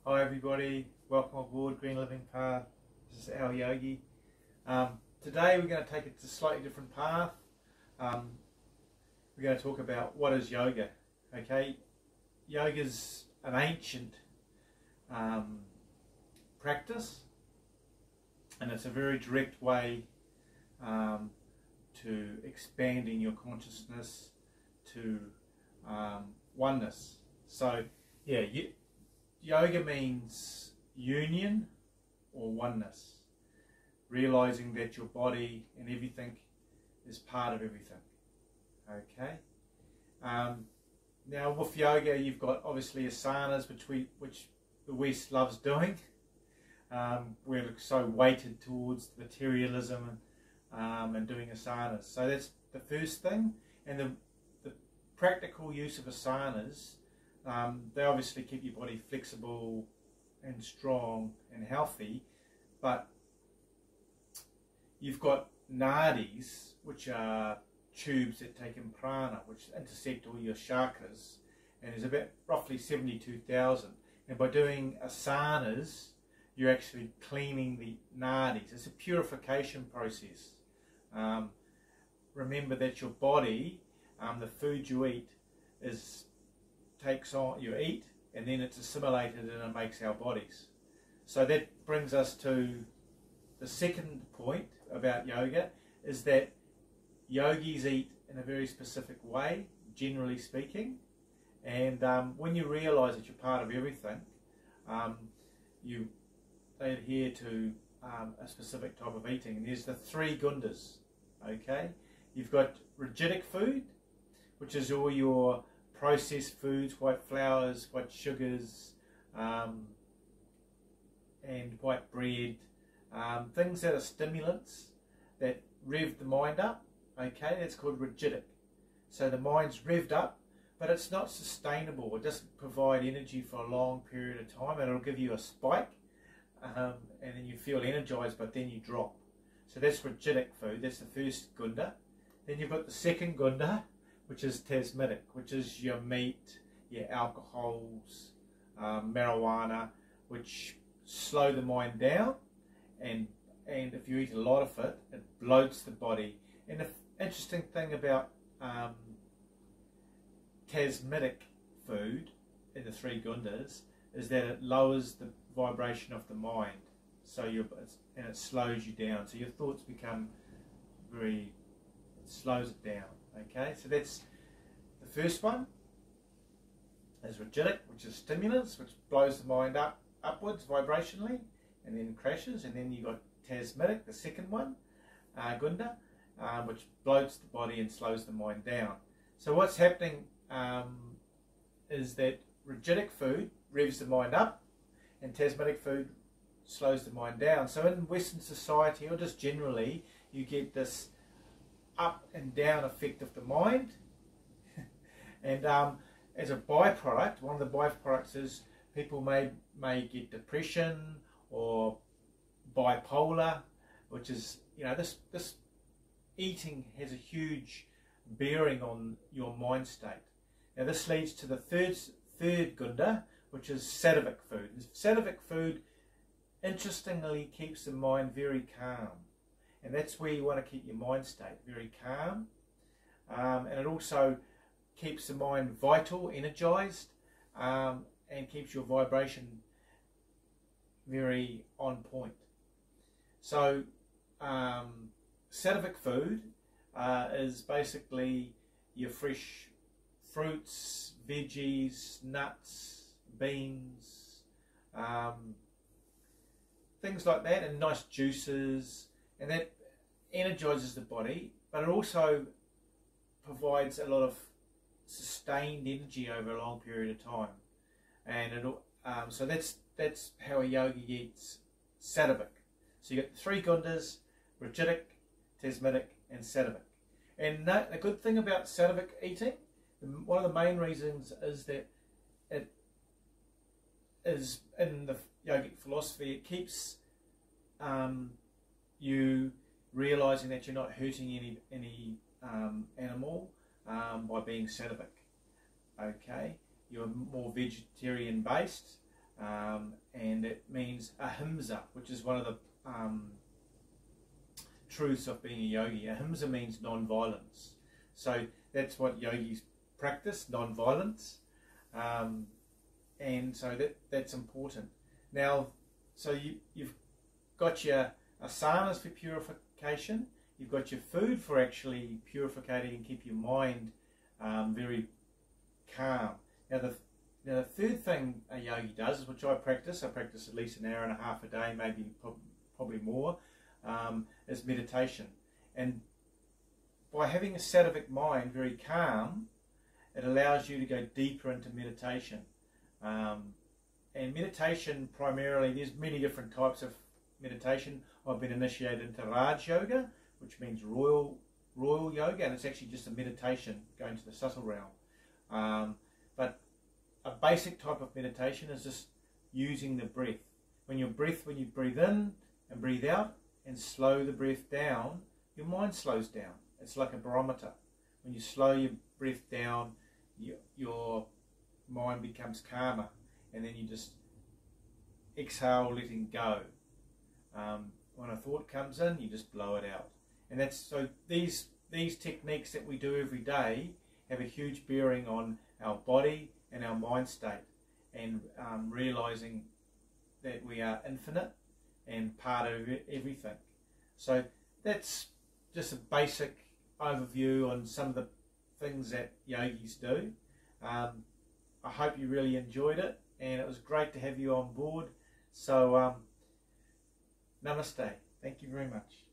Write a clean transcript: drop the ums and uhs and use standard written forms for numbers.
Hi everybody, welcome aboard Green Living Path. This is Alyogi. Today we're going to take it to a slightly different path. We're going to talk about what is yoga. Okay, yoga is an ancient practice, and it's a very direct way to expanding your consciousness to oneness. So yeah, yoga means union or oneness, realizing that your body and everything is part of everything. Okay. Now with yoga, you've got obviously asanas, which the West loves doing. We're so weighted towards materialism and doing asanas. So that's the first thing, and the practical use of asanas. They obviously keep your body flexible and strong and healthy, but you've got nadis, which are tubes that take in prana, which intersect all your chakras, and there's about roughly 72,000. And by doing asanas, you're actually cleaning the nadis. It's a purification process. Remember that your body, the food you eat, you eat, and then it's assimilated and it makes our bodies. So that brings us to the second point about yoga, is that yogis eat in a very specific way, generally speaking, and when you realize that you're part of everything, they adhere to a specific type of eating, and there's the three gundas. Okay, you've got rigidic food, which is all your processed foods, white flours, white sugars, and white bread, things that are stimulants that rev the mind up. Okay, that's called rigidic. So the mind's revved up, but it's not sustainable. It doesn't provide energy for a long period of time, and it'll give you a spike, and then you feel energized, but then you drop. So that's rigidic food. That's the first gunda. Then you've got the second gunda, which is tasmidic, which is your meat, your alcohols, marijuana, which slow the mind down, and if you eat a lot of it, it bloats the body. And the interesting thing about tasmidic food in the three gundas is that it lowers the vibration of the mind, so and it slows you down. So your thoughts become it slows it down. Okay, so that's the first one, is rigidic, which is stimulants, which blows the mind upwards vibrationally, and then crashes. And then you got tasmidic, the second one, gunda, which bloats the body and slows the mind down. So what's happening is that rigidic food revs the mind up, and tasmidic food slows the mind down. So in Western society, or just generally, you get this up and down effect of the mind, and as a byproduct, one of the byproducts is people may get depression or bipolar, which is, this eating has a huge bearing on your mind state. Now this leads to the third gunda, which is sattvic food. Sattvic food, interestingly, keeps the mind very calm. And that's where you want to keep your mind state, very calm. And it also keeps the mind vital, energized, and keeps your vibration very on point. So sattvic food is basically your fresh fruits, veggies, nuts, beans, things like that, and nice juices. And that energizes the body, but it also provides a lot of sustained energy over a long period of time. And so that's how a yogi eats sattvic. So you got the three gundas: rigidic, tasmidic, and sattvic. And the good thing about sattvic eating, one of the main reasons, is that it is, in the yogic philosophy, it keeps you realizing that you're not hurting any animal by being sattvic. Okay, you're more vegetarian based, and it means ahimsa, which is one of the truths of being a yogi. Ahimsa means non-violence. So that's what yogis practice, non-violence, and so that's important. Now, so you've got your asanas for purification, you've got your food for actually purifying and keep your mind very calm. Now the third thing a yogi does, which I practice at least an hour and a half a day, maybe probably more, is meditation. And by having a sattvic mind very calm, it allows you to go deeper into meditation. And meditation primarily, there's many different types of meditation. I've been initiated into Raj Yoga, which means royal yoga, and it's actually just a meditation going to the subtle realm. But a basic type of meditation is just using the breath. When you breathe in and breathe out and slow the breath down, your mind slows down. It's like a barometer. When you slow your breath down, your mind becomes calmer, and then you just exhale, letting go. When a thought comes in, you just blow it out. And that's so these techniques that we do every day have a huge bearing on our body and our mind state, and realizing that we are infinite and part of everything. So that's just a basic overview on some of the things that yogis do. I hope you really enjoyed it, and it was great to have you on board. So namaste. Thank you very much.